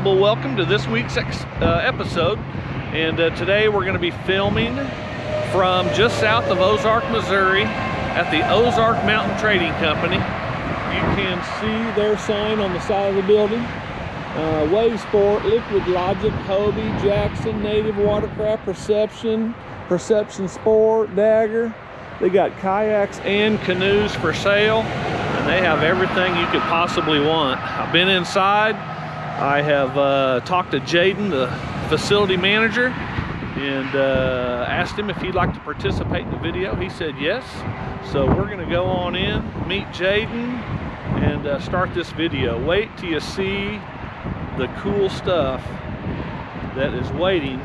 Well, welcome to this week's episode. And today we're going to be filming from just south of Ozark, Missouri at the Ozark Mountain Trading Company. You can see their sign on the side of the building. Wave Sport, Liquid Logic, Hobie, Jackson, Native Watercraft, Perception Sport, Dagger. They got kayaks and canoes for sale, and they have everything you could possibly want. I've been inside. I have talked to Jaden, the facility manager, and asked him if he'd like to participate in the video. He said yes. So we're gonna go on in, meet Jaden, and start this video. Wait till you see the cool stuff that is waiting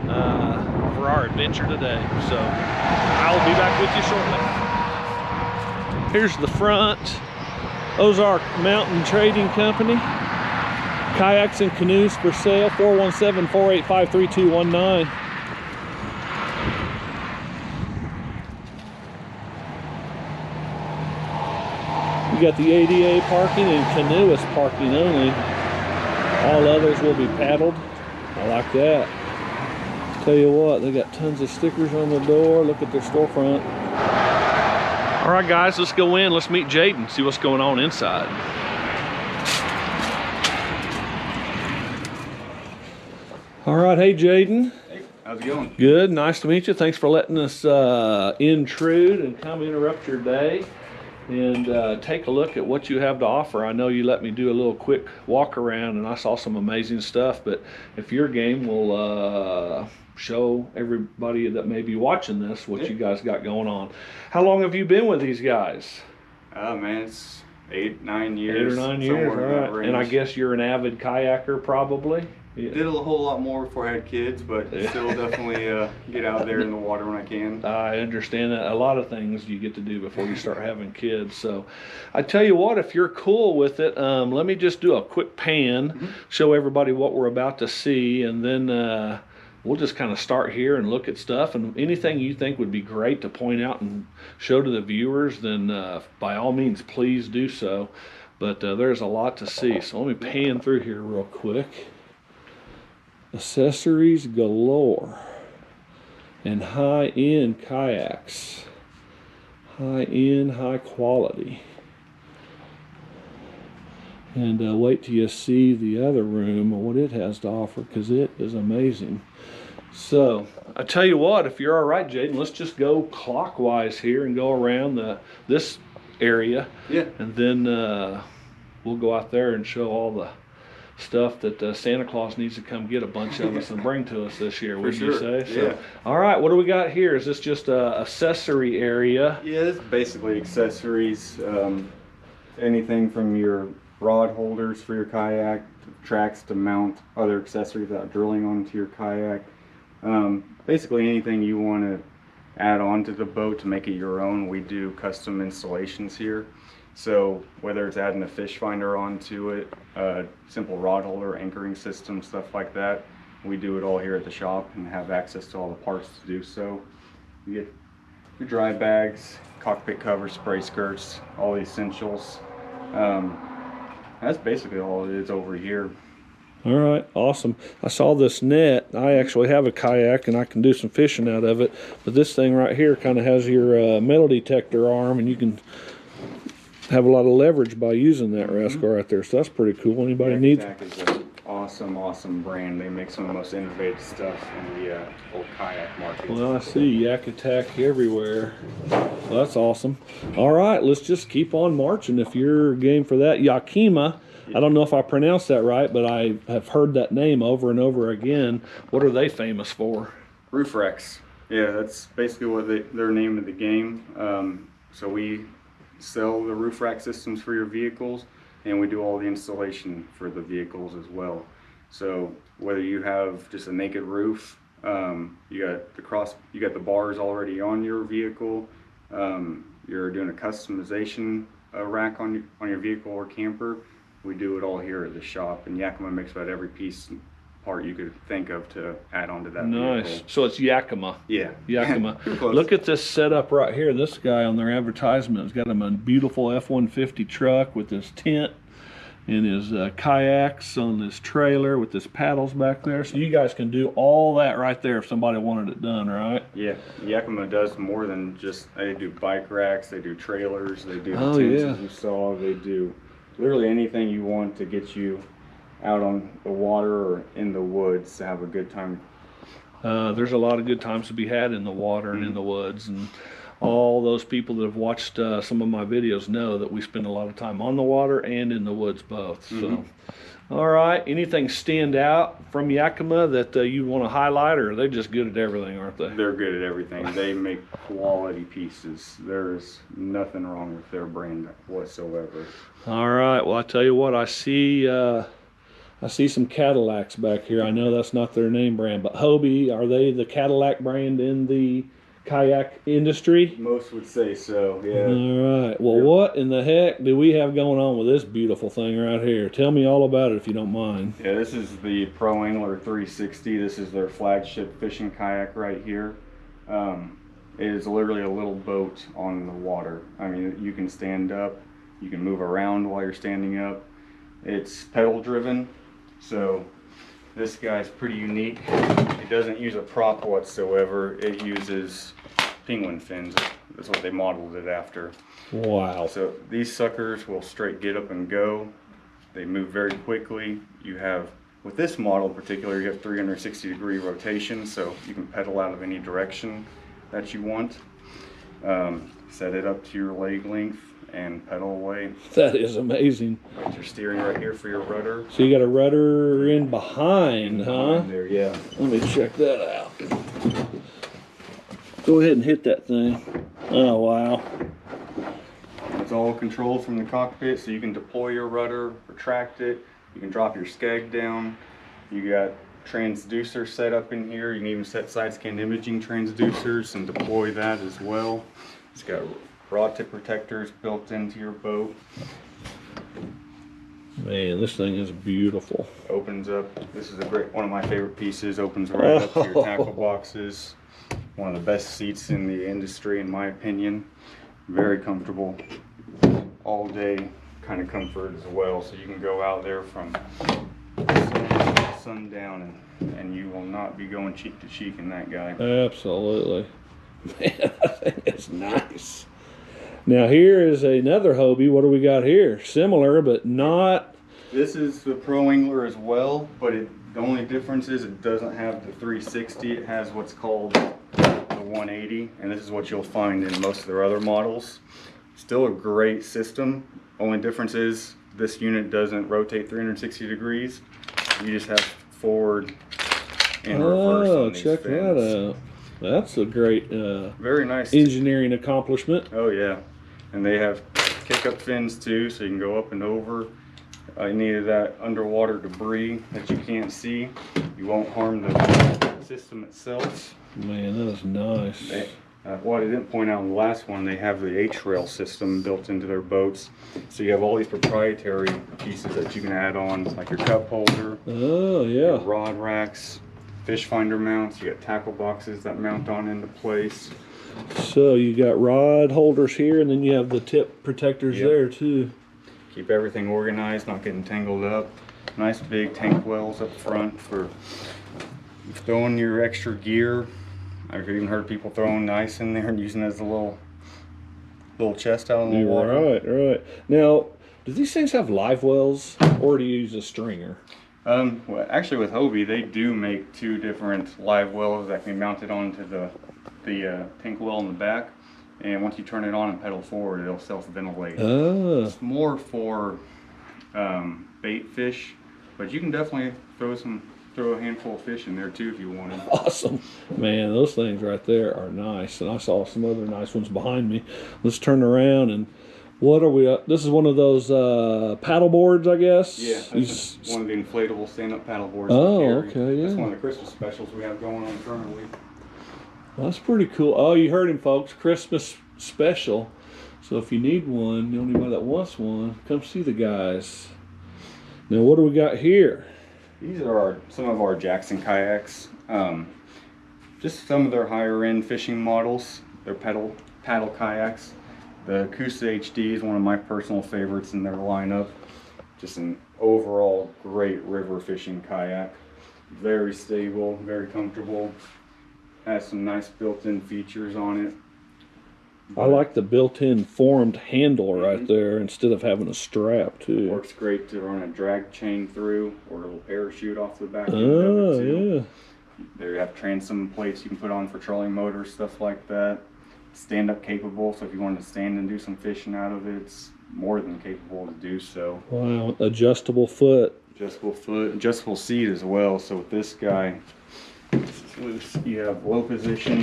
for our adventure today. So I will be back with you shortly. Here's the front. Ozark Mountain Trading Company. Kayaks and canoes for sale. 417-485-3219. You got the ADA parking and canoeist parking only. All others will be paddled. I like that. Tell you what, they got tons of stickers on the door. Look at their storefront. All right, guys, let's go in. Let's meet Jaden, see what's going on inside. All right, hey, Jaden. Hey, how's it going? Good, nice to meet you. Thanks for letting us intrude and come interrupt your day and take a look at what you have to offer. I know you let me do a little quick walk around and I saw some amazing stuff, but if your game will show everybody that may be watching this what you guys got going on. How long have you been with these guys? Man, it's 8-9 years. 8 or 9 years, all right. And I guess you're an avid kayaker probably? Yeah. Did a whole lot more before I had kids, but still definitely get out there in the water when I can. I understand that. A lot of things you get to do before you start having kids. So I tell you what, if you're cool with it, let me just do a quick pan, show everybody what we're about to see, and then we'll just kind of start here and look at stuff. And anything you think would be great to point out and show to the viewers, then by all means, please do so. But there's a lot to see. So let me pan through here real quick. Accessories galore and high-end kayaks. High-end, high quality. And wait till you see the other room and what it has to offer, because it is amazing. So I tell you what, if you're all right, Jaden, let's just go clockwise here and go around this area. Yeah. And then we'll go out there and show all the stuff that Santa Claus needs to come get a bunch of us and bring to us this year, wouldn't you say? So, yeah. All right, what do we got here? Is this just a accessory area? Yeah, it's basically accessories. Anything from your rod holders for your kayak, tracks to mount other accessories without drilling onto your kayak. Basically anything you want to add on to the boat to make it your own. We do custom installations here. So whether it's adding a fish finder onto it, simple rod holder, anchoring system, stuff like that, we do it all here at the shop and have access to all the parts to do so. You get your dry bags, cockpit covers, spray skirts, all the essentials. That's basically all it is over here. All right, awesome. I saw this net. I actually have a kayak and I can do some fishing out of it, but this thing right here kind of has your metal detector arm, and you can have a lot of leverage by using that rascal right there. So that's pretty cool. Anybody needs it? Is an awesome brand. They make some of the most innovative stuff in the old kayak market. Well, I see Yak Attack everywhere. Well, that's awesome. All right, let's just keep on marching if you're game for that. Yakima. I don't know if I pronounced that right, but I have heard that name over and over again. What are they famous for? Roof racks. Yeah, that's basically what their name of the game. So we sell the roof rack systems for your vehicles, and we do all the installation for the vehicles as well. So whether you have just a naked roof, you got the bars already on your vehicle, you're doing a customization rack on your vehicle or camper, we do it all here at the shop. And Yakima makes about every part you could think of to add on to that vehicle. So it's Yakima. Yeah. Yakima. Look at this setup right here. This guy on their advertisement has got him a beautiful F-150 truck with this tent and his kayaks on this trailer with his paddles back there. So you guys can do all that right there if somebody wanted it done, right? Yeah, Yakima does more than just, they do bike racks, they do trailers, they do Oh, tents yeah. as you saw, they do literally anything you want to get you out on the water or in the woods to have a good time. There's a lot of good times to be had in the water and in the woods, and all those people that have watched some of my videos know that we spend a lot of time on the water and in the woods both. So, all right, anything stand out from Yakima that you want to highlight, or are they just good at everything, aren't they? They're good at everything. They make quality pieces. There's nothing wrong with their brand whatsoever. All right, well, I tell you what, I see some Cadillacs back here. I know that's not their name brand, but Hobie, are they the Cadillac brand in the kayak industry? Most would say so, yeah. All right. Well, what in the heck do we have going on with this beautiful thing right here? Tell me all about it if you don't mind. Yeah, this is the Pro Angler 360. This is their flagship fishing kayak right here. It is literally a little boat on the water. I mean, you can stand up, you can move around while you're standing up. It's pedal driven, so this guy's pretty unique. It doesn't use a prop whatsoever. It uses penguin fins. That's what they modeled it after. Wow. So these suckers will straight get up and go. They move very quickly. You have, with this model in particular, you have 360-degree rotation, so you can pedal out of any direction that you want. Set it up to your leg length and pedal away. That is amazing. Got your steering right here for your rudder. So you got a rudder in behind, huh? There, yeah. Let me check that out. Go ahead and hit that thing. Oh, wow. It's all controlled from the cockpit, so you can deploy your rudder, retract it. You can drop your skeg down. You got transducer set up in here. You can even set side scan imaging transducers and deploy that as well. It's got rod tip protectors built into your boat. Man, this thing is beautiful. Opens up. This is a great, one of my favorite pieces. Opens right up to your tackle boxes. One of the best seats in the industry, in my opinion. Very comfortable. All day kind of comfort as well. So you can go out there from sundown and you will not be going cheek to cheek in that guy. Absolutely. Man, I think it's nice. Now here is another Hobie. What do we got here? Similar, but not. This is the Pro Angler as well, but the only difference is it doesn't have the 360. It has what's called the 180, and this is what you'll find in most of their other models. Still a great system. Only difference is this unit doesn't rotate 360 degrees. You just have forward and reverse on these check fins. that out. That's a great very nice engineering accomplishment. Oh yeah, and they have kick-up fins too, so you can go up and over any of that underwater debris that you can't see. You won't harm the system itself. Man, that is nice. What I didn't point out in the last one, they have the H-rail system built into their boats. So you have all these proprietary pieces that you can add on, like your cup holder, Oh, yeah. your rod racks, fish finder mounts. You got tackle boxes that mount on into place. So you got rod holders here, and then you have the tip protectors Yep. there too. Keep everything organized, not getting tangled up. Nice big tank wells up front for throwing your extra gear. I've even heard people throwing ice in there and using it as a little chest out in the water. Right. Now, do these things have live wells, or do you use a stringer? Well, actually, with Hobie, they do make two different live wells that can be mounted onto the tank well in the back. And once you turn it on and pedal forward, it'll self-ventilate. Ah. It's more for bait fish, but you can definitely throw a handful of fish in there too if you wanted. Awesome. Man, those things right there are nice. And I saw some other nice ones behind me. Let's turn around and what are we this is one of those paddle boards, I guess? Yeah, that's one of the inflatable stand-up paddle boards. Oh, okay, yeah. That's one of the Christmas specials we have going on currently. Well, that's pretty cool. Oh, you heard him, folks. Christmas special. So if you need one, the only one that wants one, come see the guys. Now, what do we got here? These are some of our Jackson kayaks. Just some of their higher end fishing models. They're paddle kayaks. The Cusa HD is one of my personal favorites in their lineup. just an overall great river fishing kayak. Very stable, very comfortable. Has some nice built-in features on it. I like the built-in formed handle right there instead of having a strap too. Works great to run a drag chain through or a little parachute off the back end of Oh, it too. yeah. There you have transom plates you can put on for trolling motors, stuff like that. Stand-up capable, so if you wanted to stand and do some fishing out of it, it's more than capable to do so. Wow, adjustable foot. Adjustable foot, adjustable seat as well. So with this guy, you have low position,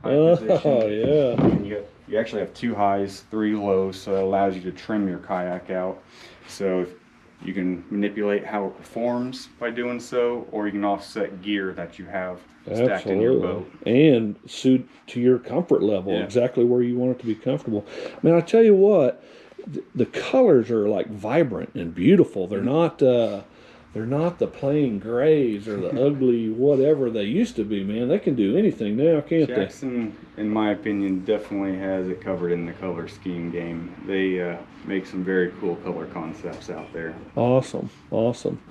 high position. Oh, yeah. And you actually have 2 highs, 3 lows, so it allows you to trim your kayak out. So you can manipulate how it performs by doing so, or you can offset gear that you have stacked in your boat. And suit to your comfort level, exactly where you want it to be comfortable. I mean, I tell you what, the colors are like vibrant and beautiful. They're not the plain grays or the ugly whatever they used to be, man. They can do anything now, can't they? Jackson, in my opinion, definitely has it covered in the color scheme game. They make some very cool color concepts out there. Awesome, awesome.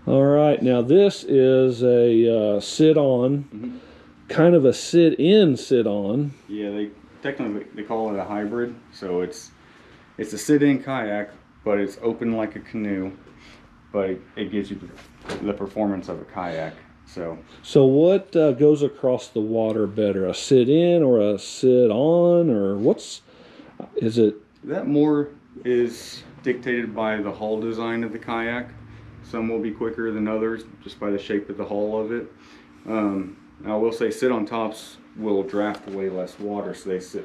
All right, now this is a sit-on, kind of a sit-in, sit-on. Yeah, they call it a hybrid. So it's a sit-in kayak, but it's open like a canoe. But it gives you the performance of a kayak. So what goes across the water better, a sit-in or a sit-on, or is it? That more is dictated by the hull design of the kayak. Some will be quicker than others just by the shape of the hull of it. Now I will say sit-on tops will draft way less water, so they sit.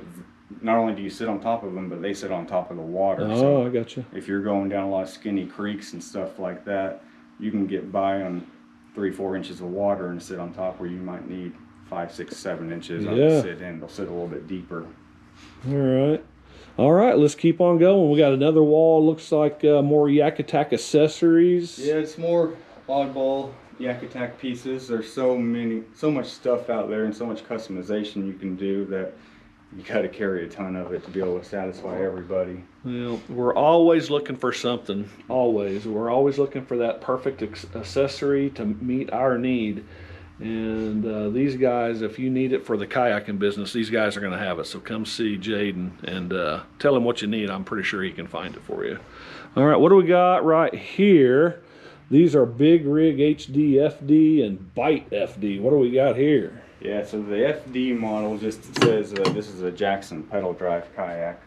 Not only do you sit on top of them, but they sit on top of the water. Oh, so I got you. If you're going down a lot of skinny creeks and stuff like that, you can get by on 3-4 inches of water and sit on top where you might need 5, 6, 7 inches on the sit in. They'll sit a little bit deeper. All right, let's keep on going. We got another wall. Looks like more Yakima accessories. Yeah, it's more oddball Yakima pieces. There's so much stuff out there and so much customization you can do that you got to carry a ton of it to be able to satisfy everybody. Well, we're always looking for something. Always. We're always looking for that perfect accessory to meet our need. And these guys, if you need it for the kayaking business, these guys are going to have it. So come see Jaden and tell him what you need. I'm pretty sure he can find it for you. All right, what do we got right here? These are Big Rig HD FD and Bite FD. What do we got here? Yeah, so the FD model just says this is a Jackson pedal drive kayak.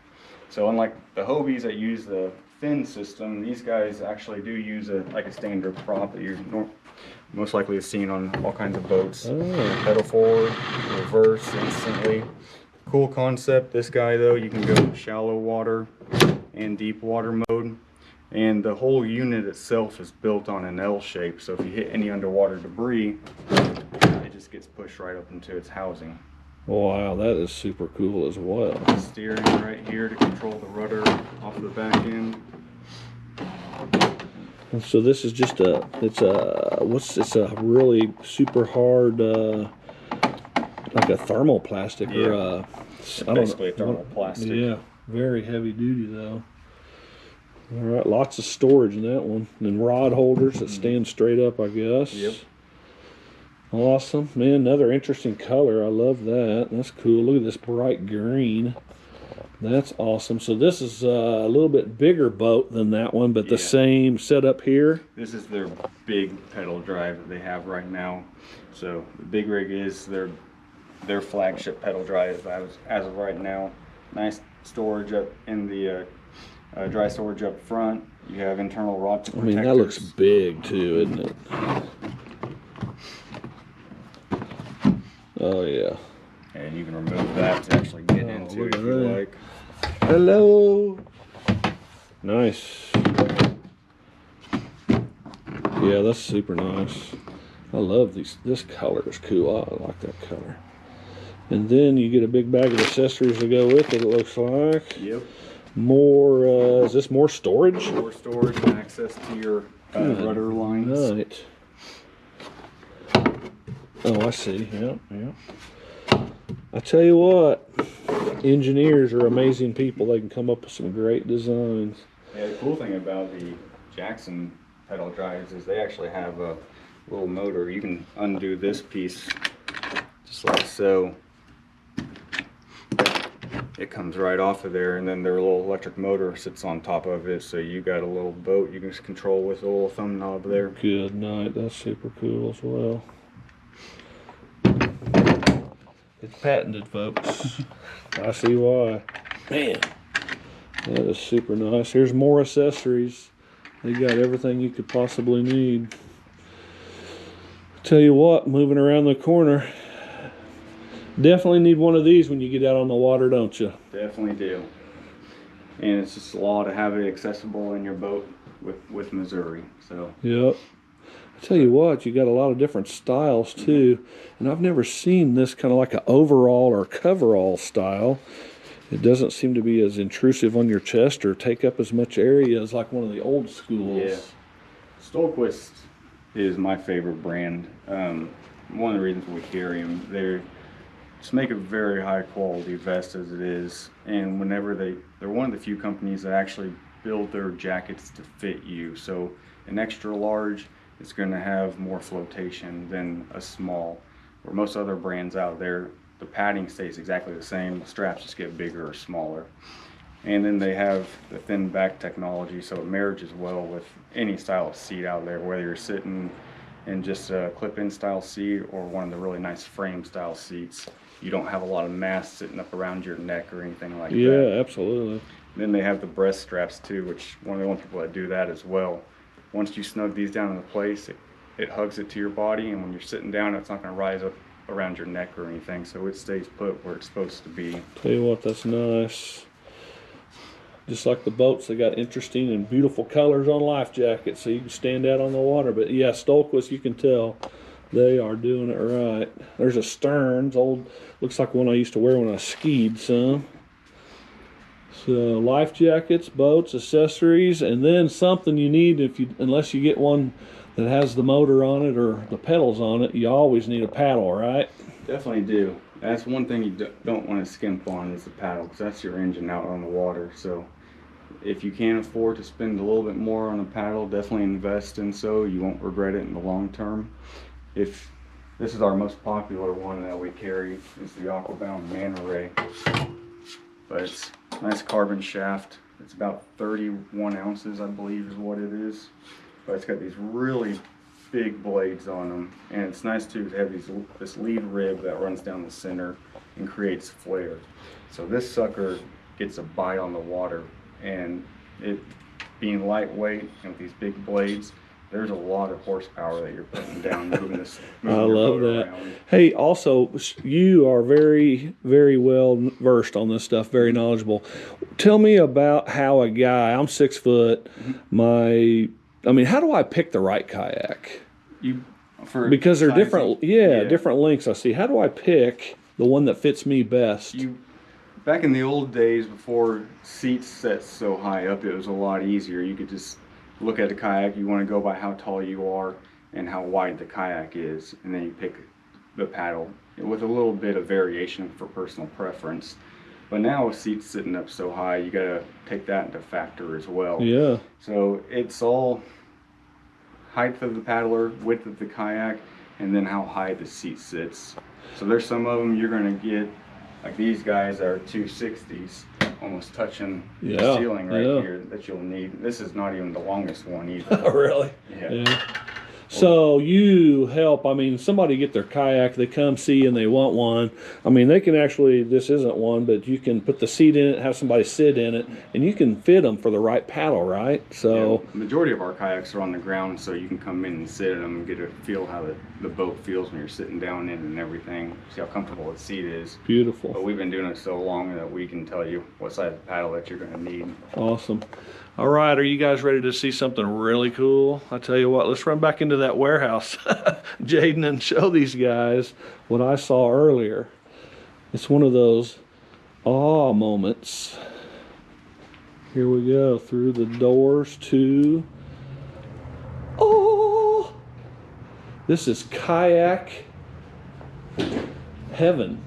So unlike the Hobies that use the fin system, these guys actually do use like a standard prop that you're most likely seen on all kinds of boats. Pedal forward, reverse instantly. Cool concept. This guy though, you can go shallow water and deep water mode. And the whole unit itself is built on an L shape, so if you hit any underwater debris, it just gets pushed right up into its housing. Wow, that is super cool as well. Steering right here to control the rudder off the back end. So this is just it's a really super hard, like a thermoplastic or a, basically a thermoplastic. Yeah, very heavy duty though. All right, lots of storage in that one. And rod holders that stand straight up, I guess. Yep. Awesome. Man, another interesting color. I love that. That's cool. Look at this bright green. That's awesome. So this is a little bit bigger boat than that one, but the same setup here. This is their big pedal drive that they have right now. So the Big Rig is their flagship pedal drive as of right now. Nice storage up in the dry storage up front. You have internal rod protectors. I mean, that looks big too, isn't it? Oh yeah. And you can remove that to actually get into if you like. Hello. Nice. Yeah, that's super nice. I love these. This color is cool. I like that color. And then you get a big bag of accessories to go with it, it looks like. Yep. More, is this more storage? More storage and access to your rudder lines. Right. Oh, I see. Yep, yep. I tell you what, engineers are amazing people. They can come up with some great designs. Yeah, the cool thing about the Jackson pedal drives is they actually have a little motor. You can undo this piece just like so. It comes right off of there, and then their little electric motor sits on top of it, so you got a little boat you can just control with a little thumb knob there. Good night. That's super cool as well. It's patented, folks. I see why. Man, that is super nice. Here's more accessories. They got everything you could possibly need. Tell you what, moving around the corner, definitely need one of these when you get out on the water, don't you? Definitely do. And it's just a law to have it accessible in your boat with Missouri. So. Yep. I tell you what, you got a lot of different styles too, and I've never seen this kind of like an overall or coverall style. It doesn't seem to be as intrusive on your chest or take up as much area as like one of the old schools. Yeah. Stolquist is my favorite brand. One of the reasons we carry them, they just make a very high quality vest as it is, and whenever they're one of the few companies that actually build their jackets to fit you. So an extra large, it's going to have more flotation than a small. Where most other brands out there, the padding stays exactly the same, the straps just get bigger or smaller. And then they have the thin back technology, so it marries well with any style of seat out there, whether you're sitting in just a clip-in style seat or one of the really nice frame style seats. You don't have a lot of mass sitting up around your neck or anything like that. Yeah, absolutely. Then they have the breast straps too, which one of the only people that do that as well. Once you snug these down into place, it hugs it to your body, and when you're sitting down, it's not going to rise up around your neck or anything, so it stays put where it's supposed to be. Tell you what, that's nice. Just like the boats, they got interesting and beautiful colors on life jackets, so you can stand out on the water. But yeah, Stolquist, you can tell they are doing it right. There's a Stearns, old, looks like one I used to wear when I skied some. So life jackets, boats, accessories, and then something you need unless you get one that has the motor on it or the pedals on it, you always need a paddle, right? Definitely do. That's one thing you don't want to skimp on is the paddle, because that's your engine out on the water. So if you can afford to spend a little bit more on a paddle, definitely invest in so. You won't regret it in the long term. If this is our most popular one that we carry, is the Aquabound Manta Ray. But it's a nice carbon shaft. It's about 31 ounces, I believe, is what it is. But it's got these really big blades on them, and it's nice too to have this lead rib that runs down the center and creates flare. So this sucker gets a bite on the water, and it being lightweight and with these big blades, there's a lot of horsepower that you're putting down moving this. I love that. Around. Hey, also, you are very, very well versed on this stuff, very knowledgeable. Tell me about how a guy, I'm 6 foot, how do I pick the right kayak? Because they're different, different lengths I see. How do I pick the one that fits me best? Back in the old days, before seats set so high up, it was a lot easier. You could just look at the kayak, you want to go by how tall you are and how wide the kayak is, and then you pick the paddle with a little bit of variation for personal preference. But now with seats sitting up so high, you got to take that into factor as well. Yeah. So it's all height of the paddler, width of the kayak, and then how high the seat sits. So there's some of them you're going to get, like these guys are 260s, almost touching the ceiling right here, that you'll need. This is not even the longest one either. Really? Yeah. So you help, somebody get their kayak, they come see and they want one. They can actually, this isn't one, but you can put the seat in it, have somebody sit in it, and you can fit them for the right paddle, right? So the majority of our kayaks are on the ground, so you can come in and sit in them and get a feel how the boat feels when you're sitting down in it and everything. See how comfortable the seat is. Beautiful. But we've been doing it so long that we can tell you what size paddle that you're going to need. Awesome. All right, are you guys ready to see something really cool? I tell you what, let's run back into that warehouse, Jaden, and show these guys what I saw earlier. It's one of those awe moments. Here we go, through the doors to, oh, this is Kayak Heaven.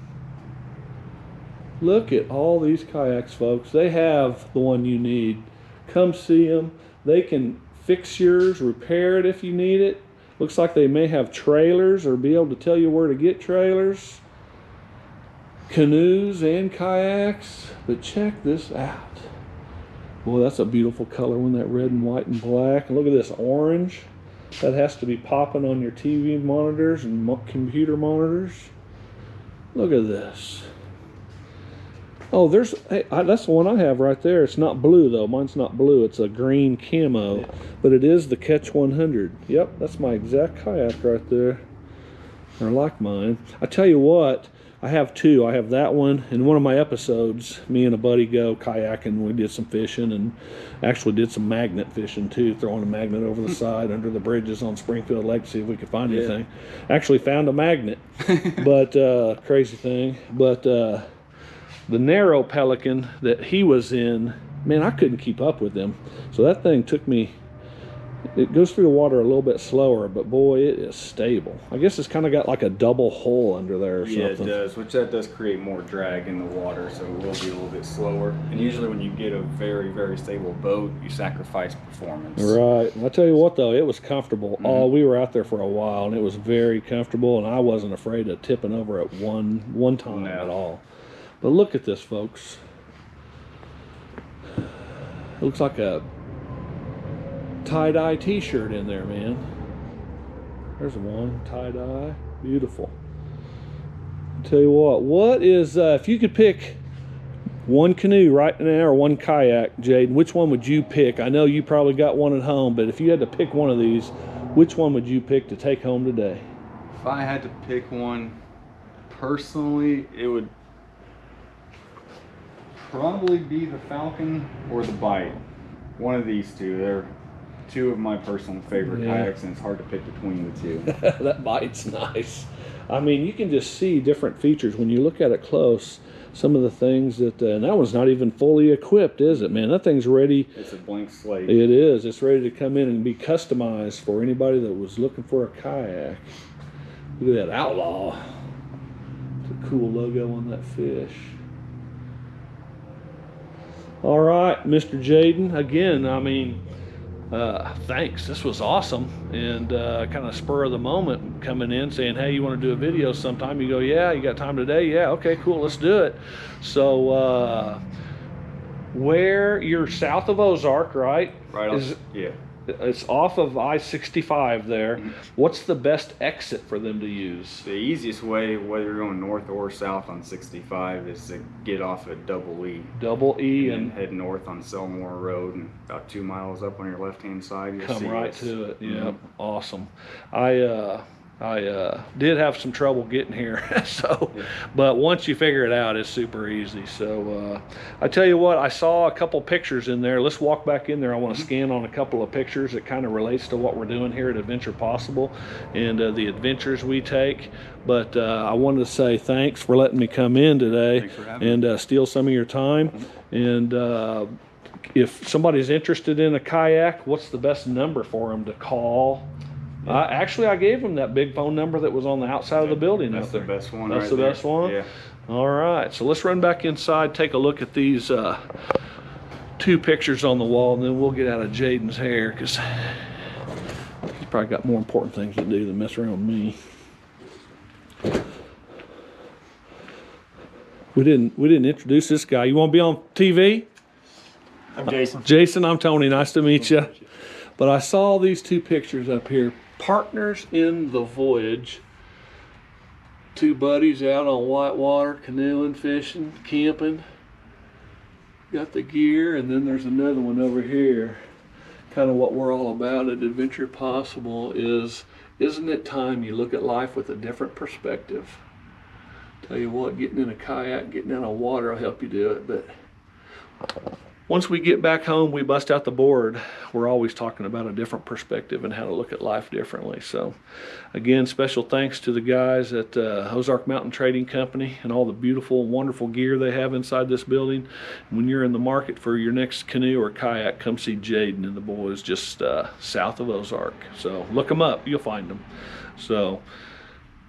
Look at all these kayaks, folks. They have the one you need. Come see them. They can fix yours, repair it if you need it. Looks like they may have trailers or be able to tell you where to get trailers, canoes and kayaks. But check this out. Boy, that's a beautiful color one, that red and white and black. And look at this orange. That has to be popping on your TV monitors and computer monitors. Look at this. Oh, that's the one I have right there. It's not blue though. Mine's not blue. It's a green camo, but it is the Catch 100. Yep, that's my exact kayak right there. Or like mine. I tell you what, I have two. I have that one. In one of my episodes, me and a buddy go kayaking. We did some fishing and actually did some magnet fishing too, throwing a magnet over the side under the bridges on Springfield Lake to see if we could find anything. Actually found a magnet, but crazy thing. But the narrow pelican that he was in, man, I couldn't keep up with him. So that thing took me, it goes through the water a little bit slower, but boy, it is stable. I guess it's kind of got like a double hole under there or something. Yeah, it does, which that does create more drag in the water, so it will be a little bit slower. And usually when you get a very, very stable boat, you sacrifice performance. Right. I'll tell you what though, it was comfortable. Oh, we were out there for a while and it was very comfortable, and I wasn't afraid of tipping over at one time at all. But look at this, folks. It looks like a tie-dye t-shirt in there, man. There's one, tie-dye. Beautiful. I'll tell you what is, if you could pick one canoe right now or one kayak, Jaden, which one would you pick? I know you probably got one at home, but if you had to pick one of these, which one would you pick to take home today? If I had to pick one, personally, it would probably be the Falcon or the Bite. One of these two. They're two of my personal favorite kayaks, and it's hard to pick between the two. That Bite's nice. I mean, you can just see different features when you look at it close. Some of the things that, and that one's not even fully equipped, is it, man? That thing's ready. It's a blank slate. It is. It's ready to come in and be customized for anybody that was looking for a kayak. Look at that Outlaw. It's a cool logo on that fish. All right, Mr. Jaden, again, I mean, thanks. This was awesome. And kind of spur of the moment coming in saying, hey, you want to do a video sometime? You go, yeah, you got time today? Yeah, okay, cool, let's do it. So where you're south of Ozark, right? Right, yeah. It's off of I-65 there. What's the best exit for them to use? The easiest way, whether you're going north or south on 65, is to get off at Double E. Double E and head north on Selmore Road, and about 2 miles up on your left-hand side, you'll come see right to it. Yeah, awesome. I did have some trouble getting here, so, but once you figure it out, it's super easy. So I tell you what, I saw a couple pictures in there. Let's walk back in there. I want to scan on a couple of pictures that kind of relates to what we're doing here at Adventure Possible and the adventures we take. But I wanted to say thanks for letting me come in today and steal some of your time. And if somebody's interested in a kayak, what's the best number for them to call? Actually, I gave him that big phone number that was on the outside of the building. That's the best one. That's the best one? Yeah. All right, so let's run back inside, take a look at these two pictures on the wall, and then we'll get out of Jaden's hair, because he's probably got more important things to do than mess around with me. We didn't introduce this guy. You want to be on TV? I'm Jason. Jason, I'm Tony. Nice to meet you. But I saw these two pictures up here. Partners in the voyage. Two buddies out on whitewater, canoeing, fishing, camping. Got the gear, and then there's another one over here. Kind of what we're all about at Adventure Possible is, isn't it time you look at life with a different perspective? Tell you what, getting in a kayak, getting out of water will help you do it, but once we get back home, we bust out the board. We're always talking about a different perspective and how to look at life differently. So again, special thanks to the guys at Ozark Mountain Trading Company and all the beautiful, wonderful gear they have inside this building. When you're in the market for your next canoe or kayak, come see Jaden and the boys just south of Ozark. So look them up, you'll find them. So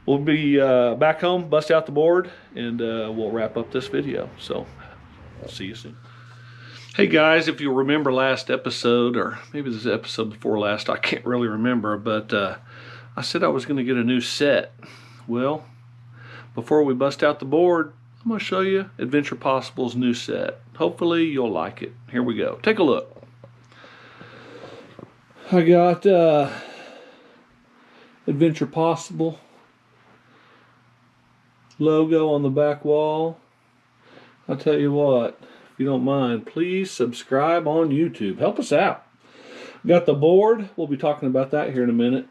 we'll be back home, bust out the board, and we'll wrap up this video. So see you soon. Hey guys, if you remember last episode, or maybe this is episode before last, I can't really remember, but I said I was going to get a new set. Well, before we bust out the board, I'm going to show you Adventure Possible's new set. Hopefully you'll like it. Here we go. Take a look. I got Adventure Possible logo on the back wall. I'll tell you what, if you don't mind, please subscribe on YouTube. Help us out. Got the board. We'll be talking about that here in a minute.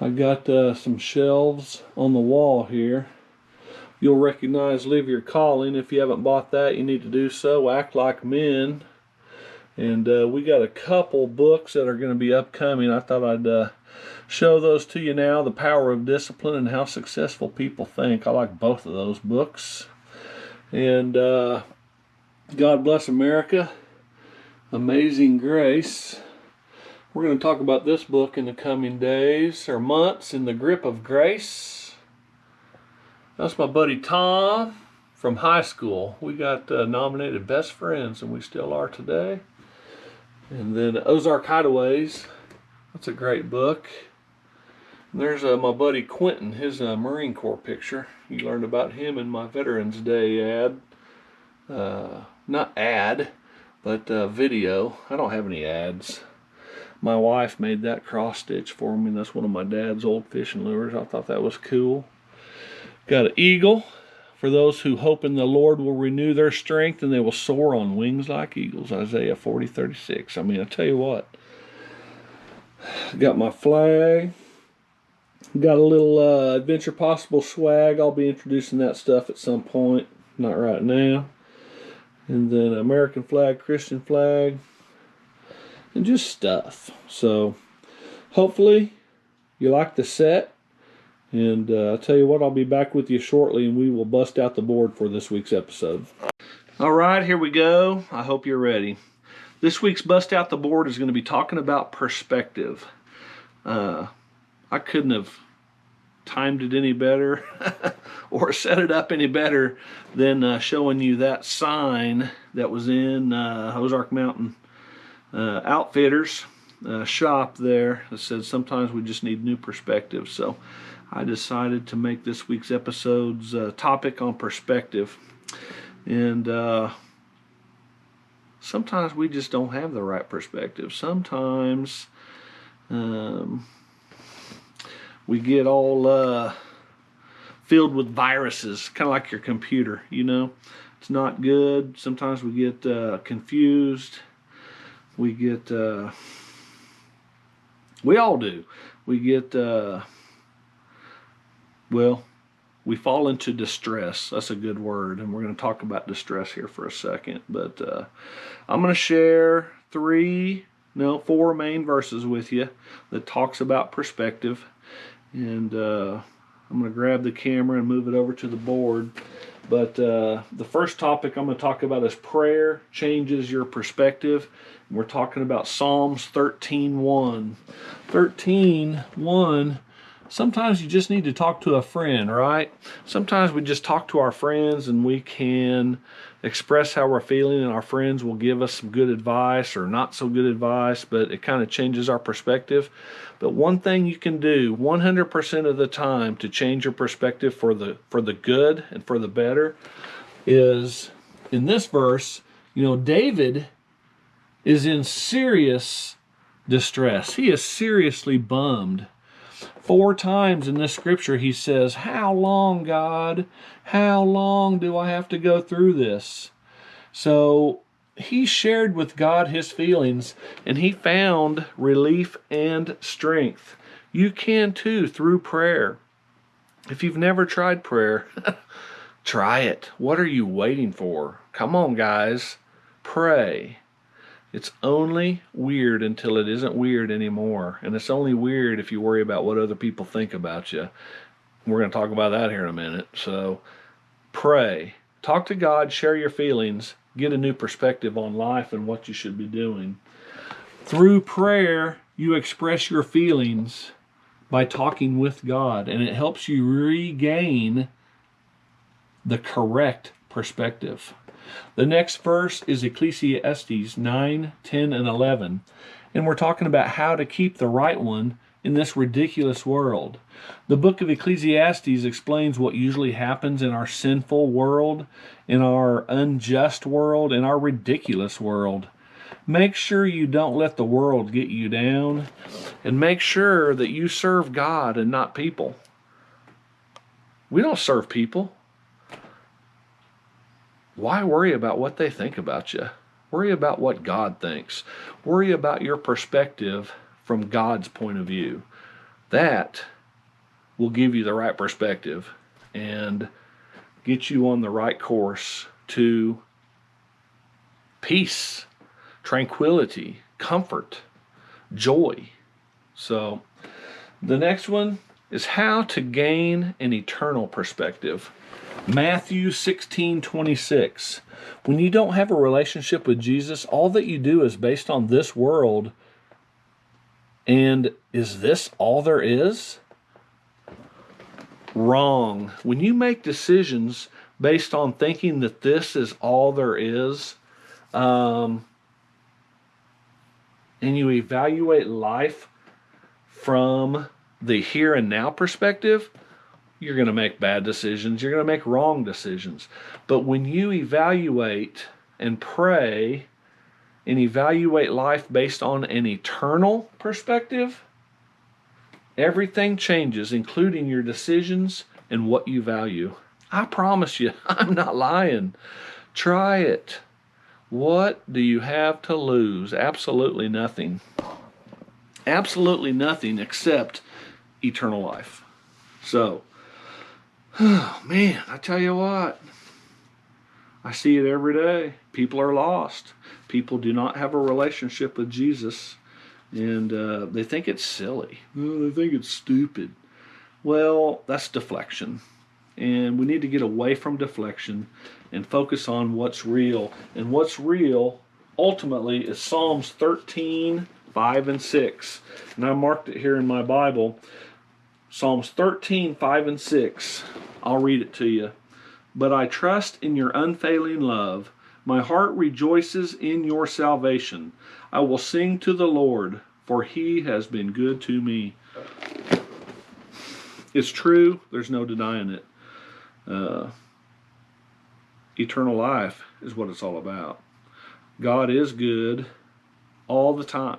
I got some shelves on the wall here. You'll recognize Live Your Calling. If you haven't bought that, you need to do so. Act Like Men. And we got a couple books that are going to be upcoming. I thought I'd show those to you now. The Power of Discipline and How Successful People Think. I like both of those books. And God Bless America, Amazing Grace. We're going to talk about this book in the coming days or months, In the Grip of Grace. That's my buddy Tom from high school. We got nominated best friends, and we still are today. And then Ozark Hideaways. That's a great book. And there's my buddy Quentin, his Marine Corps picture. You learned about him in my Veterans Day ad. Not ad, but video. I don't have any ads. My wife made that cross stitch for me. That's one of my dad's old fishing lures. I thought that was cool. Got an eagle. For those who hope in the Lord will renew their strength and they will soar on wings like eagles. Isaiah 40:36. I mean, I tell you what. Got my flag. Got a little Adventure Possible swag. I'll be introducing that stuff at some point. Not right now. And then American flag, Christian flag. And just stuff. So, hopefully, you like the set. And I'll tell you what, I'll be back with you shortly and we will bust out the board for this week's episode. All right, here we go. I hope you're ready. This week's Bust Out the Board is going to be talking about perspective. I couldn't have timed it any better or set it up any better than showing you that sign that was in Ozark Mountain Outfitters shop there that said sometimes we just need new perspective. So I decided to make this week's episode's topic on perspective. And sometimes we just don't have the right perspective. Sometimes we get all filled with viruses, kind of like your computer, you know. It's not good. Sometimes we get confused. We get, we all do. We get, well, we fall into distress. That's a good word. And we're going to talk about distress here for a second. But I'm going to share 4 main verses with you that talks about perspective. And I'm going to grab the camera and move it over to the board. But the first topic I'm going to talk about is prayer changes your perspective. And we're talking about Psalms 13:1. 13:1. Sometimes you just need to talk to a friend, right? Sometimes we just talk to our friends and we can express how we're feeling, and our friends will give us some good advice or not so good advice, but it kind of changes our perspective. But one thing you can do 100% of the time to change your perspective for the good and for the better is, in this verse, you know, David is in serious distress. He is seriously bummed. 4 times in this scripture he says, "How long, God? How long do I have to go through this?" So he shared with God his feelings, and he found relief and strength. You can too, through prayer. If you've never tried prayer, try it. What are you waiting for? Come on, guys. Pray. It's only weird until it isn't weird anymore. And it's only weird if you worry about what other people think about you. We're going to talk about that here in a minute. So pray. Talk to God. Share your feelings. Get a new perspective on life and what you should be doing. Through prayer, you express your feelings by talking with God. And it helps you regain the correct perspective. The next verse is Ecclesiastes 9, 10, and 11. And we're talking about how to keep the right one in this ridiculous world. The book of Ecclesiastes explains what usually happens in our sinful world, in our unjust world, in our ridiculous world. Make sure you don't let the world get you down, and make sure that you serve God and not people. We don't serve people. Why worry about what they think about you? Worry about what God thinks. Worry about your perspective from God's point of view. That will give you the right perspective and get you on the right course to peace, tranquility, comfort, joy. So the next one is how to gain an eternal perspective. Matthew 16:26. When you don't have a relationship with Jesus, all that you do is based on this world. And is this all there is? Wrong. When you make decisions based on thinking that this is all there is, and you evaluate life from the here and now perspective, you're going to make bad decisions. You're going to make wrong decisions. But when you evaluate and pray and evaluate life based on an eternal perspective, everything changes, including your decisions and what you value. I promise you, I'm not lying. Try it. What do you have to lose? Absolutely nothing. Absolutely nothing except eternal life. So, oh man, I tell you what, I see it every day. People are lost. People do not have a relationship with Jesus, and they think it's silly. Oh, they think it's stupid. Well, that's deflection. And we need to get away from deflection and focus on what's real. And what's real, ultimately, is Psalms 13, 5, and 6. And I marked it here in my Bible. Psalms 13, 5, and 6. I'll read it to you. But I trust in your unfailing love. My heart rejoices in your salvation. I will sing to the Lord, for he has been good to me. It's true. There's no denying it. Eternal life is what it's all about. God is good all the time.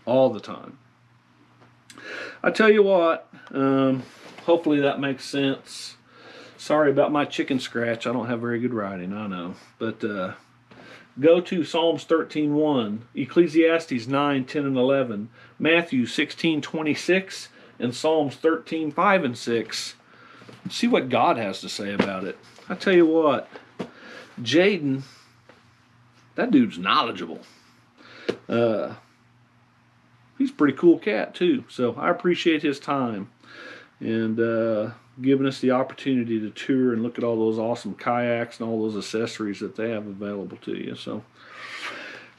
All the time. I tell you what, hopefully that makes sense. Sorry about my chicken scratch. I don't have very good writing, I know. But go to Psalms 13:1, Ecclesiastes 9, 10, and 11, Matthew 16:26, and Psalms 13, 5, and 6. See what God has to say about it. I tell you what, Jaden, that dude's knowledgeable. He's a pretty cool cat too, so I appreciate his time and giving us the opportunity to tour and look at all those awesome kayaks and all those accessories that they have available to you. So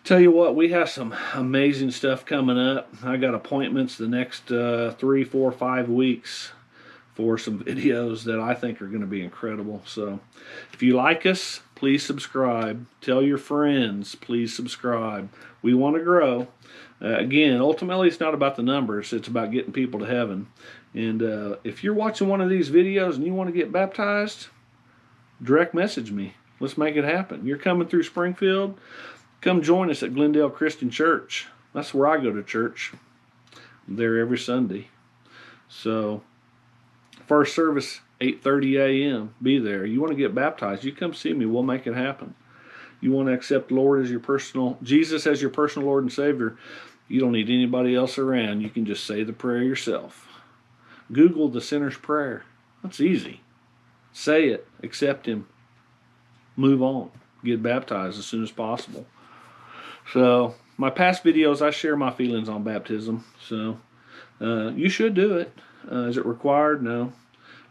tell you what, we have some amazing stuff coming up. I got appointments the next 3, 4, 5 weeks for some videos that I think are going to be incredible. So if you like us, please subscribe. Tell your friends, please subscribe. We want to grow. Again, ultimately, it's not about the numbers. It's about getting people to heaven. And if you're watching one of these videos and you want to get baptized, direct message me. Let's make it happen. You're coming through Springfield, come join us at Glendale Christian Church. That's where I go to church. I'm there every Sunday. So, first service, 8:30 a.m. Be there. You want to get baptized, you come see me. We'll make it happen. You want to accept the Lord as your Jesus as your personal Lord and Savior, you don't need anybody else around. You can just say the prayer yourself. Google the sinner's prayer. That's easy. Say it. Accept Him. Move on. Get baptized as soon as possible. So, my past videos, I share my feelings on baptism. So, you should do it. Is it required? No.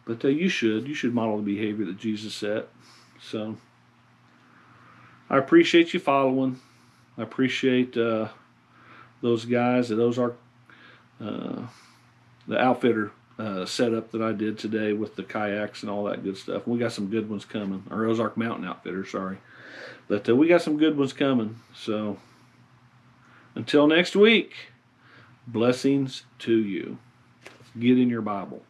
But you should. You should model the behavior that Jesus set. So, I appreciate you following. I appreciate those guys at Ozark, the outfitter setup that I did today with the kayaks and all that good stuff. We got some good ones coming. Or Ozark Mountain Outfitters, sorry. But we got some good ones coming. So until next week, blessings to you. Get in your Bible.